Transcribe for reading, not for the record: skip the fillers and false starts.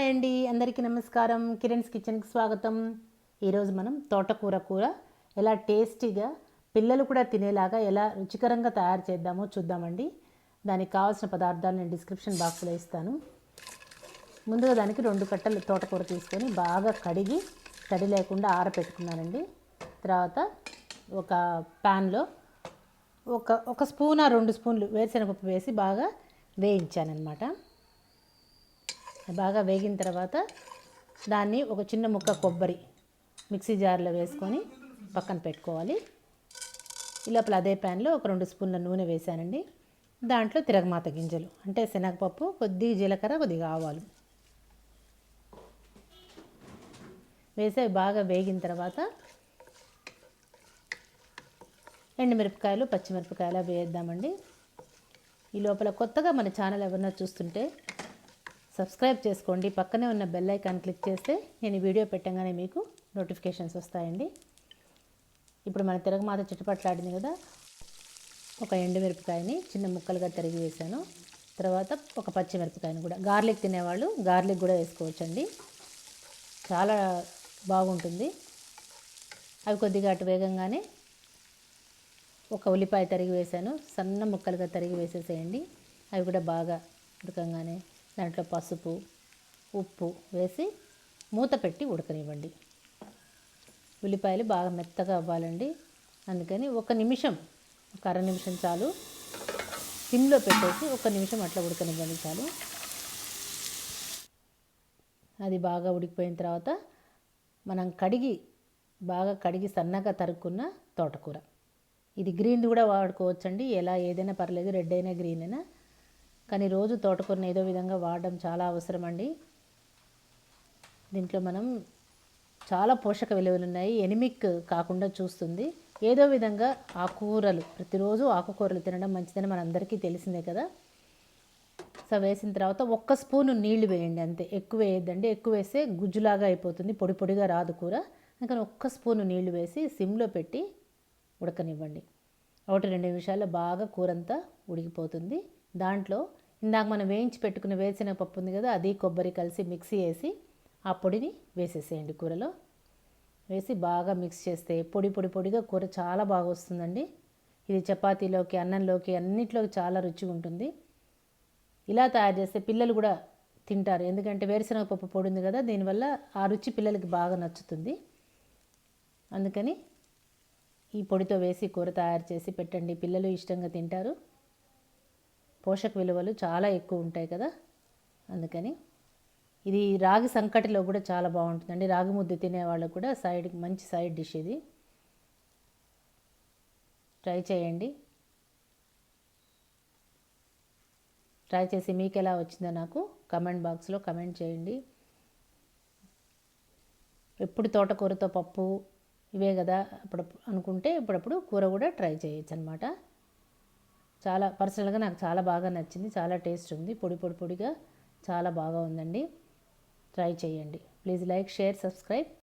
Hi అండి, అందరికీ నమస్కారం. కిరణ్స్ కిచెన్కి స్వాగతం. ఈరోజు మనం తోటకూర కూర ఎలా టేస్టీగా పిల్లలు కూడా తినేలాగా ఎలా రుచికరంగా తయారు చేద్దామో చూద్దామండి. దానికి కావాల్సిన పదార్థాలు నేను డిస్క్రిప్షన్ బాక్స్లో ఇస్తాను. ముందుగా దానికి 2 కట్టలు తోటకూర తీసుకొని బాగా కడిగి తడి లేకుండా ఆరబెట్టుకున్నానండి. తర్వాత ఒక ప్యాన్లో ఒక స్పూన్ 2 స్పూన్లు వేరుశనగపప్పు వేసి బాగా వేయించానన్నమాట. బాగా వేగిన తర్వాత దాన్ని ఒక చిన్న ముక్క కొబ్బరి మిక్సీ జార్లో వేసుకొని పక్కన పెట్టుకోవాలి. ఈ లోపల అదే ప్యాన్లో ఒక 2 స్పూన్ల నూనె వేసానండి. దాంట్లో తిరగమాత గింజలు అంటే శనగపప్పు, కొద్దిగా జీలకర్ర, కొద్దిగా ఆవాలు వేసి బాగా వేగిన తర్వాత ఎండుమిరపకాయలు, పచ్చిమిరపకాయలు వేద్దామండి. ఈ లోపల కొత్తగా మన ఛానల్ ఎవరన్నా చూస్తుంటే సబ్స్క్రైబ్ చేసుకోండి. పక్కనే ఉన్న బెల్ ఐకాన్ క్లిక్ చేస్తే నేను ఈ వీడియో పెట్టగానే మీకు నోటిఫికేషన్స్ వస్తాయండి. ఇప్పుడు మన తిరగమాత చిటపట్లాడింది కదా, ఒక ఎండుమిరపకాయని చిన్న ముక్కలుగా తరిగి వేసాను. తర్వాత ఒక పచ్చిమిరపకాయని కూడా, గార్లిక్ తినేవాళ్ళు గార్లిక్ కూడా వేసుకోవచ్చండి, చాలా బాగుంటుంది. అవి కొద్దిగా అటు వేగంగానే ఒక ఉల్లిపాయ తరిగి వేసాను, సన్న ముక్కలుగా తరిగి వేసేసేయండి. అవి కూడా బాగా ఉడకంగానే దాంట్లో పసుపు, ఉప్పు వేసి మూత పెట్టి ఉడకనివ్వండి. ఉల్లిపాయలు బాగా మెత్తగా అవ్వాలండి, అందుకని ఒక అర నిమిషం చాలు. సిమ్లో పెట్టేసి 1 నిమిషం అట్లా ఉడకనివ్వండి చాలు. అది బాగా ఉడికిపోయిన తర్వాత మనం బాగా కడిగి సన్నగా తరుక్కున్న తోటకూర, ఇది గ్రీన్ కూడా వాడుకోవచ్చండి, ఏదైనా పర్లేదు, రెడ్ అయినా గ్రీన్ అయినా, కానీ రోజు తోటకూరని ఏదో విధంగా వాడడం చాలా అవసరం అండి. దీంట్లో మనం చాలా పోషక విలువలు ఉన్నాయి, ఎనిమిక్ కాకుండా చూస్తుంది. ఏదో విధంగా ప్రతిరోజు ఆకుకూరలు తినడం మంచిదని మనందరికీ తెలిసిందే కదా. సో వేసిన తర్వాత 1 స్పూను నీళ్లు వేయండి అంతే, ఎక్కువ వేయద్దండి. ఎక్కువ వేస్తే గుజ్జులాగా అయిపోతుంది, పొడి పొడిగా రాదు కూర. అందుకని 1 స్పూను నీళ్లు వేసి సిమ్లో పెట్టి ఉడకనివ్వండి. 1-2 నిమిషాల్లో బాగా కూర అంతా ఉడికిపోతుంది. దాంట్లో ఇందాక మనం వేయించి పెట్టుకున్న వేరుశనగపప్పు ఉంది కదా, అది కొబ్బరి కలిసి మిక్సీ వేసి ఆ పొడిని వేసేసేయండి. కూరలో వేసి బాగా మిక్స్ చేస్తే పొడిగా కూర చాలా బాగా వస్తుందండి. ఇది చపాతీలోకి, అన్నంలోకి, అన్నిట్లోకి చాలా రుచిగా ఉంటుంది. ఇలా తయారు చేస్తే పిల్లలు కూడా తింటారు, ఎందుకంటే వేరుశనగపప్పు పొడి ఉంది కదా, దీనివల్ల ఆ రుచి పిల్లలకి బాగా నచ్చుతుంది. అందుకని ఈ పొడితో వేసి కూర తయారు చేసి పెట్టండి, పిల్లలు ఇష్టంగా తింటారు. పోషక విలువలు చాలా ఎక్కువ ఉంటాయి కదా, అందుకని ఇది రాగి సంకటిలో కూడా చాలా బాగుంటుందండి. రాగి ముద్ద తినేవాళ్ళకు కూడా మంచి సైడ్ డిష్ ఇది. ట్రై చేయండి. ట్రై చేసి మీకు ఎలా వచ్చిందో నాకు కమెంట్ బాక్స్లో కమెంట్ చేయండి. ఎప్పుడు తోటకూరతో పప్పు ఇవే కదా అనుకుంటే ఇప్పుడప్పుడు కూర కూడా ట్రై చేయొచ్చు అనమాట. చాలా పర్సనల్గా నాకు చాలా బాగా నచ్చింది, చాలా టేస్ట్ ఉంది, పొడిగా చాలా బాగా ఉందండి. ట్రై చేయండి. Please like, share, subscribe.